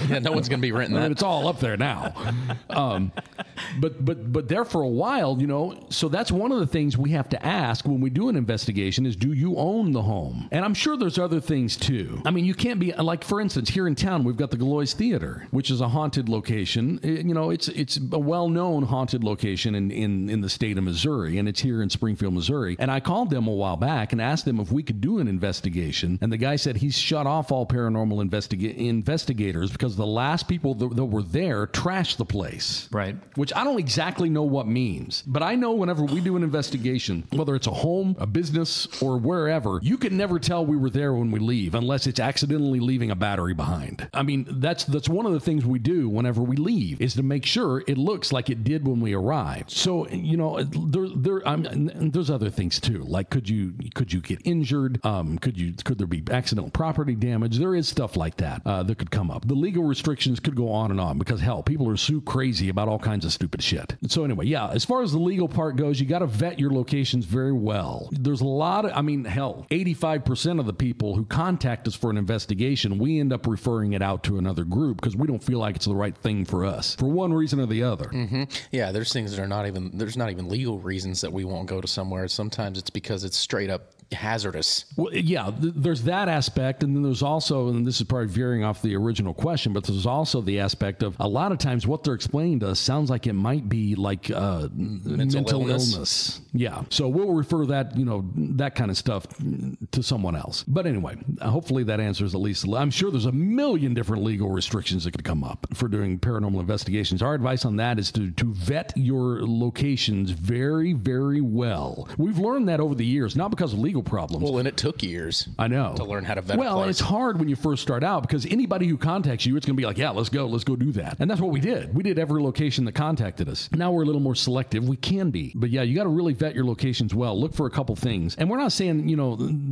Yeah, no one's going to be renting that. It's all up there now. But there for a while, so that's one of the things we have to ask when we do an investigation is, do you own the home? And I'm sure there's other things too. I mean, you can't be, like, for instance, here in town, we've got the Galois Theater, which is a haunted location. It's a well-known haunted location in the state of Missouri, and it's here in Springfield, Missouri. And I called them a while back and asked them if we could do an investigation, and the guy said he's shut off all paranormal investigators because the last people that were there trashed the place. Right. Which I don't exactly know what means, but I know whenever we do an investigation, whether it's a home, a business, or wherever, you can never tell we were there when we leave unless it's accidentally leaving a battery behind. I mean, that's one of the things we do whenever we leave, is to make sure it looks like it did when we arrived. So, there's other things too, like could you get injured? Could there be accidental property damage? There is stuff like that that could come up. The legal restrictions could go on and on because, hell, people are so crazy about all kinds of stupid shit. So anyway, yeah, as far as the legal part goes, you got to vet your locations very well. There's a lot of, 85% of the people who contact us for an investigation, we end up referring it out to another group because we don't feel like it's the right thing for us, for one reason or the other. Mm-hmm. Yeah, there's things that are there's not even legal reasons that we won't go to somewhere. Sometimes it's because it's straight up hazardous. Well, yeah, there's that aspect, and then there's also, and this is probably veering off the original question, but there's also the aspect of a lot of times what they're explaining to us sounds like it might be like mental illness. Yeah, so we'll refer that, that kind of stuff to someone else. But anyway, hopefully that answers at least. I'm sure there's a million different legal restrictions that could come up for doing paranormal investigations. Our advice on that is to vet your locations very, very well. We've learned that over the years, not because of legal problems. Well, and it took years. I know. To learn how to vet a place. And it's hard when you first start out because anybody who contacts you, it's going to be like, yeah, let's go do that. And that's what we did. We did every location that contacted us. Now we're a little more selective. We can be. But yeah, you got to really vet your locations well. Look for a couple things. And we're not saying,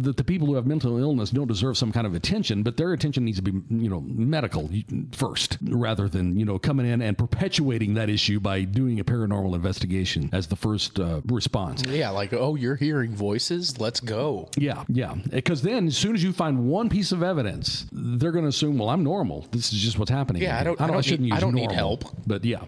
that the people who have mental illness don't deserve some kind of attention, but their attention needs to be, medical first rather than, coming in and perpetuating that issue by doing a paranormal investigation as the first response. Yeah, like, oh, you're hearing voices? Let's go. Yeah. Because then as soon as you find one piece of evidence, they're going to assume, well, I'm normal. This is just what's happening. Yeah, I don't need help. But yeah,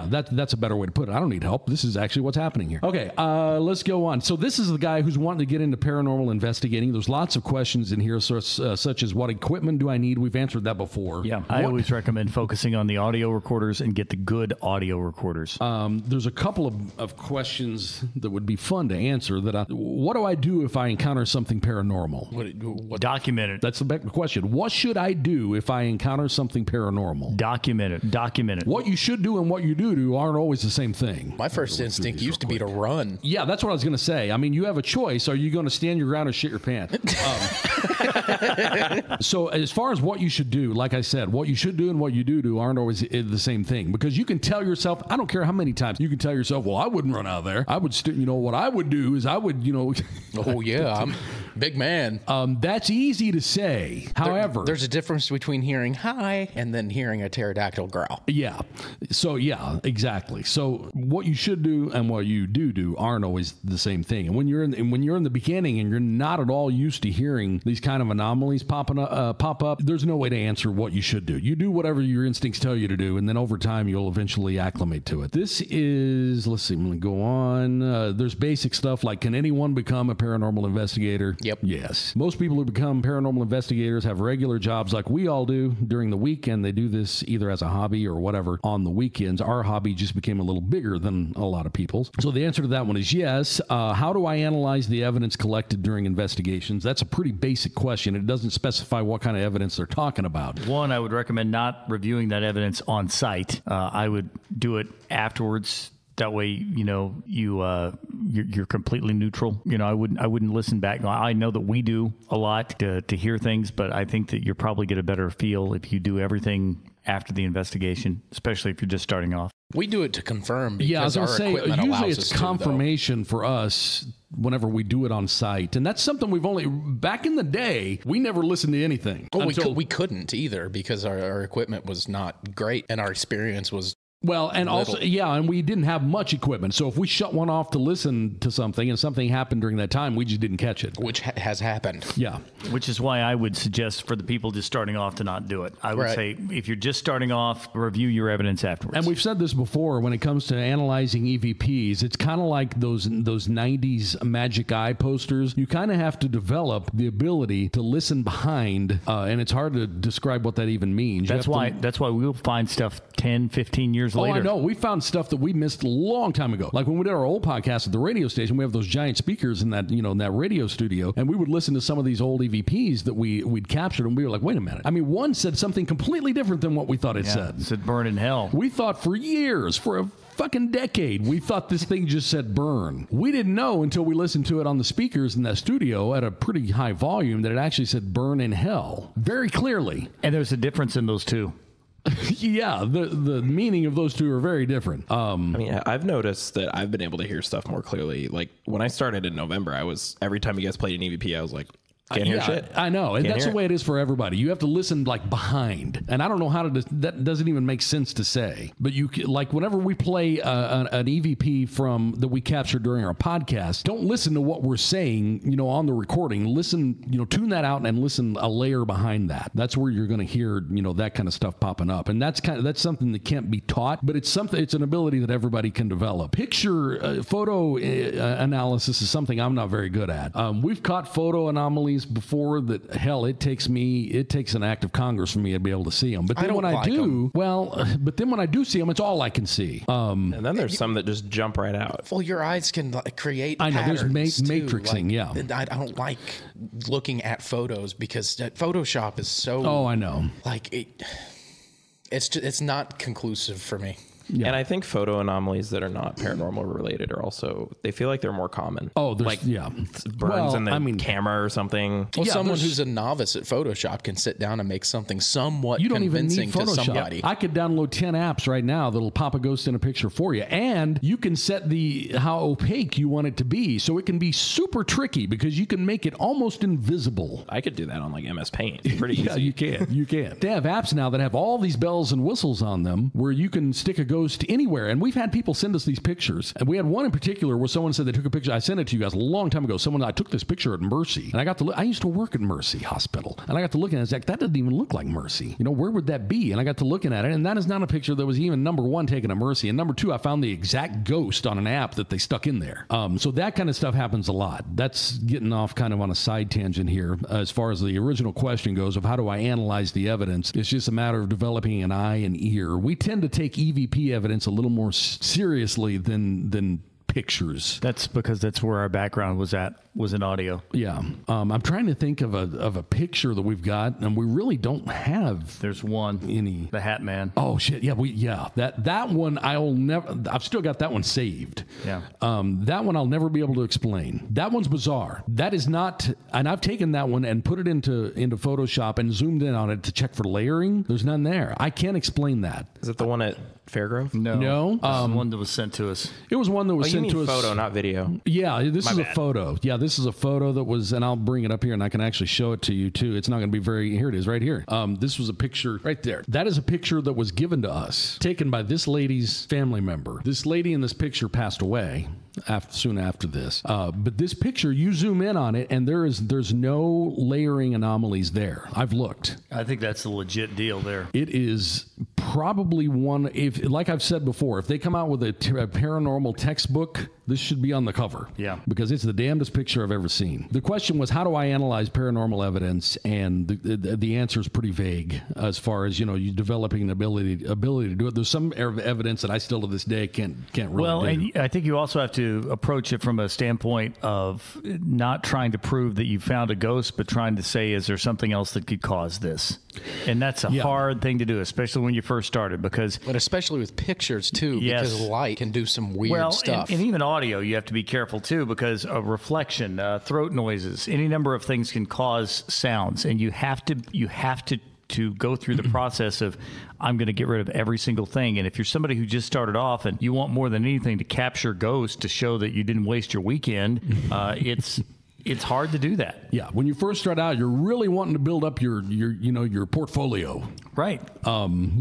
that's a better way to put it. I don't need help. This is actually what's happening here. Okay, let's go on. So this is the guy who's wanting to get into paranormal investigating. There's lots of questions in here, such as what equipment do I need? We've answered that before. Yeah, I always recommend focusing on the audio recorders and get the good audio recorders. There's a couple of questions that would be fun to answer. What do I do if I encounter something paranormal? What document it. That's the question. What should I do if I encounter something paranormal? Document it. What you should do and what you do aren't always the same thing. My first instinct used to be to run. Yeah, that's what I was going to say. I mean, you have a choice. Are you going to stand your ground or shit your pants? So as far as what you should do, like I said, what you should do and what you do aren't always the same thing, because you can tell yourself, I don't care how many times you can tell yourself, well, I wouldn't run out there. I would, what I would do is I would, Oh yeah, I'm big man. That's easy to say. However, there's a difference between hearing hi and then hearing a pterodactyl growl. Yeah. So yeah, exactly. So what you should do and what you do aren't always the same thing. And when you're in the beginning and you're not at all used to hearing these kind of anomalies pop up, there's no way to answer what you should do. You do whatever your instincts tell you to do, and then over time you'll eventually acclimate to it. This is, let's see, I'm going to go on. There's basic stuff like, can anyone become a paranormal investigator? Yep. Yes. Most people who become paranormal investigators have regular jobs like we all do during the week, and they do this either as a hobby or whatever on the weekends. Our hobby just became a little bigger than a lot of people's. So the answer to that one is yes. How do I analyze the evidence collected during investigations? That's a pretty basic question. It doesn't specify what kind of evidence they're talking about. One, I would recommend not reviewing that evidence on site. I would do it afterwards. That way, you're completely neutral. I wouldn't listen back. I know that we do a lot to hear things, but I think that you'll probably get a better feel if you do everything after the investigation, especially if you're just starting off. We do it to confirm because I was our gonna say, equipment usually allows it's us confirmation for us whenever we do it on site. And that's something back in the day, we never listened to anything. Oh, we couldn't either because our equipment was not great and our experience was well, and little. also, and we didn't have much equipment. So if we shut one off to listen to something and something happened during that time, we just didn't catch it. Which has happened. Yeah. Which is why I would suggest for the people just starting off to not do it. I would say if you're just starting off, review your evidence afterwards. And we've said this before, when it comes to analyzing EVPs, it's kind of like those 90s magic eye posters. You kind of have to develop the ability to listen behind, and it's hard to describe what that even means. That's why we'll find stuff 10, 15 years later. I know. We found stuff that we missed a long time ago. Like when we did our old podcast at the radio station, we have those giant speakers in that, in that radio studio, and we would listen to some of these old EVPs that we'd captured, and we were like, wait a minute. I mean, one said something completely different than what we thought it said. It said burn in hell. We thought for years, for a fucking decade, we thought this thing just said burn. We didn't know until we listened to it on the speakers in that studio at a pretty high volume that it actually said burn in hell very clearly. And there's a difference in those two. Yeah, the meaning of those two are very different. I've noticed that I've been able to hear stuff more clearly. Like when I started in November, every time you guys played an EVP, I was like, can't hear shit. I know, and that's the way it is for everybody. You have to listen like behind, and I don't know how to. That doesn't even make sense to say. But you like whenever we play an EVP that we captured during our podcast, don't listen to what we're saying. On the recording, listen. Tune that out and listen a layer behind that. That's where you're going to hear that kind of stuff popping up, and that's something that can't be taught, but it's an ability that everybody can develop. Picture photo analysis is something I'm not very good at. We've caught photo anomalies before that. Hell, it takes an act of Congress for me to be able to see them. But then when I do see them, it's all I can see. And then there's some that just jump right out. Well, your eyes can create I know, there's matrixing, yeah. I don't like looking at photos because Photoshop is so... Oh, I know. It's not conclusive for me. Yeah. And I think photo anomalies that are not paranormal related are also, they feel like they're more common. Oh, there's, burns in the camera or something. Well, someone who's a novice at Photoshop can sit down and make something somewhat convincing to somebody. I could download 10 apps right now that'll pop a ghost in a picture for you. And you can set how opaque you want it to be. So it can be super tricky because you can make it almost invisible. I could do that on like MS Paint. It's pretty easy. Yeah, you can. They have apps now that have all these bells and whistles on them where you can stick a ghost anywhere. And we've had people send us these pictures. And we had one in particular where someone said they took a picture. I sent it to you guys a long time ago. I took this picture at Mercy. And I got to look. I used to work at Mercy Hospital. And I got to look at it. I was like, that doesn't even look like Mercy. Where would that be? And I got to looking at it. And that is not a picture that was even number one taken at Mercy. And number two, I found the exact ghost on an app that they stuck in there. So that kind of stuff happens a lot. That's getting off kind of on a side tangent here. As far as the original question goes of how do I analyze the evidence, it's just a matter of developing an eye and ear. We tend to take EVP evidence a little more seriously than pictures. That's because that's where our background was in audio. Yeah. I'm trying to think of a picture that we've got, and we really don't have. There's one. Any. The Hat Man. Oh, shit. Yeah, that one I've still got that one saved. Yeah. That one I'll never be able to explain. That one's bizarre. That is not, and I've taken that one and put it into Photoshop and zoomed in on it to check for layering. There's none there. I can't explain that. Is it the one at Fairgrove? No. This is one that was sent to us. It was one that was sent to us. Photo, not video. Yeah, this is bad. a photo. Yeah, this is a photo that was, and I'll bring it up here and I can actually show it to you too. It's not going to be here it is right here. This was a picture right there. That is a picture that was given to us, taken by this lady's family member. This lady in this picture passed away soon after this. But this picture, you zoom in on it and there's no layering anomalies there. I've looked. I think that's a legit deal there. It is probably one, if like I've said before, if they come out with a paranormal textbook, this should be on the cover. Yeah. Because it's the damnedest picture I've ever seen. The question was, how do I analyze paranormal evidence? And the answer is pretty vague as far as, you developing an ability to do it. There's some evidence that I still to this day can't really Well, do. and I think you also have to approach it from a standpoint of not trying to prove that you found a ghost, but trying to say, is there something else that could cause this? And that's a hard thing to do, especially when you first started, because... But especially with pictures, too, because light can do some weird stuff. And even audio, you have to be careful, too, because a reflection, throat noises, any number of things can cause sounds, and you have to go through the process of, I'm going to get rid of every single thing. And if you're somebody who just started off and you want more than anything to capture ghosts to show that you didn't waste your weekend, it's hard to do that. Yeah, when you first start out, you're really wanting to build up your portfolio. Right.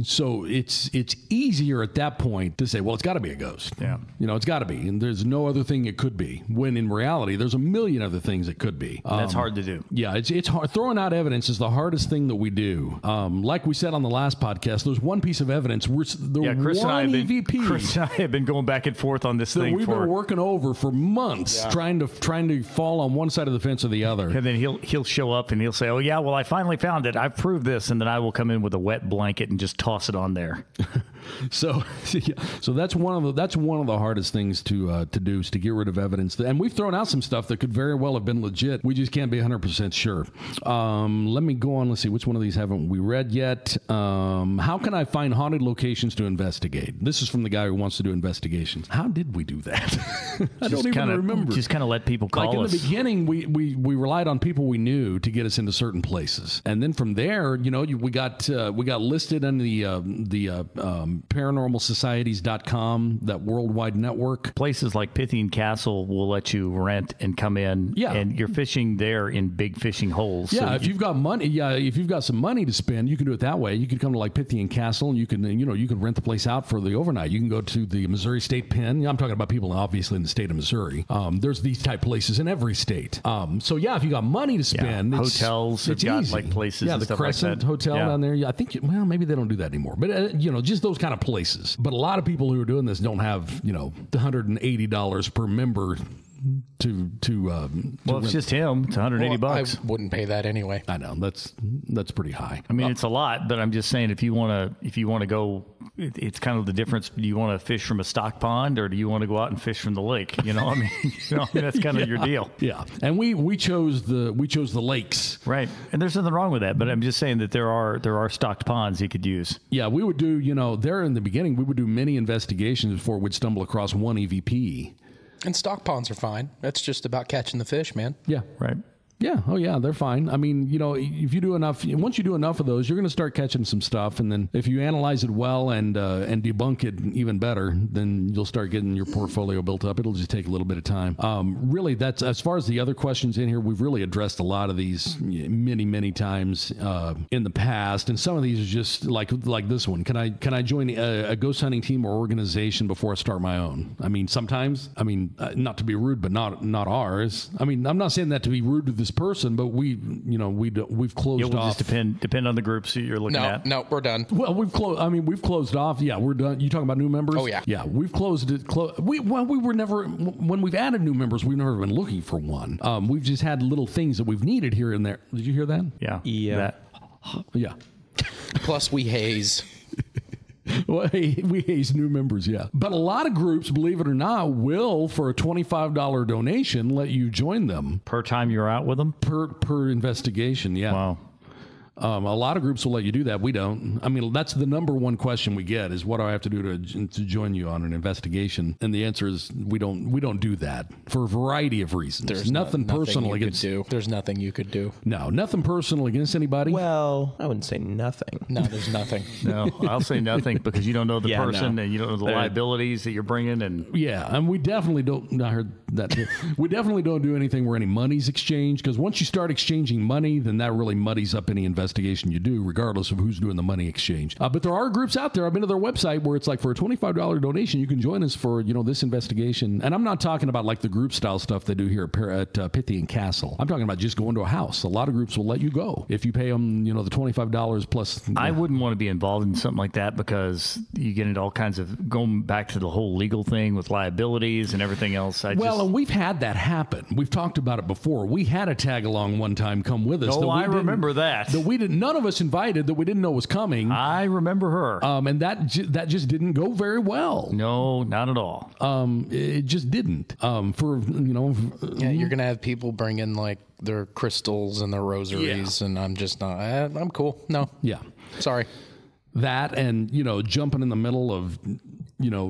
So it's easier at that point to say, well, it's got to be a ghost. Yeah. It's got to be, and there's no other thing it could be. When in reality, there's a million other things it could be. That's hard to do. Yeah, it's hard. Throwing out evidence is the hardest thing that we do. Like we said on the last podcast, there's one piece of evidence. Chris and I have been going back and forth on this thing. We've been working over for months, trying to fall on one side of the fence or the other. And then he'll show up and he'll say, "Oh yeah, well I finally found it. I've proved this," and then I will come in with a wet blanket and just toss it on there. So that's one of the hardest things to do is to get rid of evidence. And we've thrown out some stuff that could very well have been legit. We just can't be 100% sure. Let me go on. Let's see, which one of these haven't we read yet? How can I find haunted locations to investigate? This is from the guy who wants to do investigations. How did we do that? I don't even remember. Just kind of let people call us. Like in the beginning, we relied on people we knew to get us into certain places, and then from there, we got listed on the paranormalsocieties.com, that worldwide network. Places like Pythian Castle will let you rent and come in, and you're fishing there in big fishing holes. Yeah, so if you've got money, if you've got some money to spend, you can do it that way. You can come to like Pythian Castle, and you can rent the place out for the overnight. You can go to the Missouri State Pen. I'm talking about people obviously in the state of Missouri. There's these type places in every state. So if you got money to spend, hotels have got like places. Yeah, and the stuff Crescent like that. Hotel down there. I think maybe they don't do that anymore, but just those kind of places. But a lot of people who are doing this don't have the $180 per member to well, it's just him. It's $180. I wouldn't pay that anyway. I know that's pretty high. I mean, it's a lot, but I'm just saying if you want to go, it's kind of the difference. Do you want to fish from a stock pond or do you want to go out and fish from the lake? That's kind of your deal. Yeah, and we chose the lakes, right? And there's nothing wrong with that, but I'm just saying that there are stocked ponds you could use. Yeah, we would do there in the beginning. We would do many investigations before we'd stumble across one EVP. And stock ponds are fine. That's just about catching the fish, man. Yeah. Right. Yeah. Oh, yeah. They're fine. I mean, if you do enough, once you do enough of those, you're going to start catching some stuff. And then if you analyze it well and debunk it even better, then you'll start getting your portfolio built up. It'll just take a little bit of time. Really, that's as far as the other questions in here. We've really addressed a lot of these many, many times in the past. And some of these are just like this one. Can I join a ghost hunting team or organization before I start my own? I mean, sometimes. I mean, not to be rude, but not ours. I mean, I'm not saying that to be rude to this person, but we've closed off. Just depend on the groups that you're looking at. No, we're done. Well, we've closed off. Yeah, we're done. You talking about new members? Oh yeah. Yeah, we've closed it. We were never, when we've added new members, we've never been looking for one. We've just had little things that we've needed here and there. Did you hear that? Yeah. Yeah. Plus we haze. Well, hey, we haze new members, yeah. But a lot of groups, believe it or not, will, for a $25 donation, let you join them. Per time you're out with them? Per investigation, yeah. Wow. A lot of groups will let you do that. We don't. I mean, that's the number one question we get is, what do I have to do to join you on an investigation? And the answer is we don't do that for a variety of reasons. There's nothing personal you against. could do. There's nothing you could do. No, nothing personal against anybody. Well, I wouldn't say nothing. No, there's nothing. No, I'll say nothing because you don't know the Yeah, person no. and you don't know the liabilities that you're bringing. And Yeah, and we definitely don't. I heard that. We definitely don't do anything where any money's exchanged, because once you start exchanging money, then that really muddies up any investigation you do, regardless of who's doing the money exchange. But there are groups out there. I've been to their website where it's like, for a $25 donation, you can join us for this investigation. And I'm not talking about like the group style stuff they do here at Pythian Castle. I'm talking about just going to a house. A lot of groups will let you go if you pay them the $25 plus. I wouldn't want to be involved in something like that because you get into all kinds of going back to the whole legal thing with liabilities and everything else. And we've had that happen. We've talked about it before. We had a tag along one time come with us. Oh, I remember that. None of us invited, that we didn't know was coming. I remember her. And that just didn't go very well. No, not at all. It just didn't. Yeah, you're gonna have people bring in like their crystals and their rosaries, and I'm just not. I'm cool. No. Yeah. Sorry. That and jumping in the middle of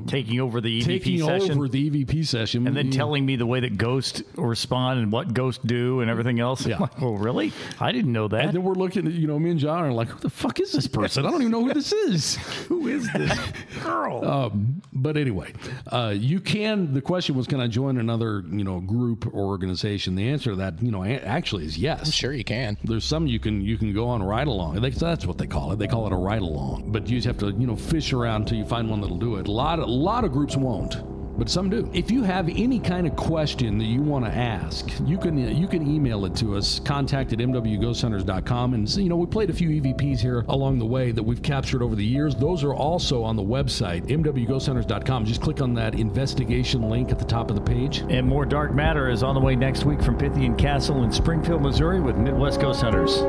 taking over the EVP session. And then telling me the way that ghosts respond and what ghosts do and everything else. Yeah. I'm like, well, really? I didn't know that. And then we're looking at, me and John are like, who the fuck is this person? I don't even know who this is. Who is this girl? But anyway, the question was, can I join another, group or organization? The answer to that, actually is yes. I'm sure you can. There's some you can go on a ride along. That's what they call it. They call it a ride along. But you just have to, fish around until you find one that'll do it. A lot of groups won't, but some do. If you have any kind of question that you want to ask, you can email it to us, contact@mwghosthunters.com. And we played a few EVPs here along the way that we've captured over the years. Those are also on the website, mwghosthunters.com. Just click on that investigation link at the top of the page. And more Dark Matter is on the way next week from Pythian Castle in Springfield, Missouri with Midwest Ghost Hunters.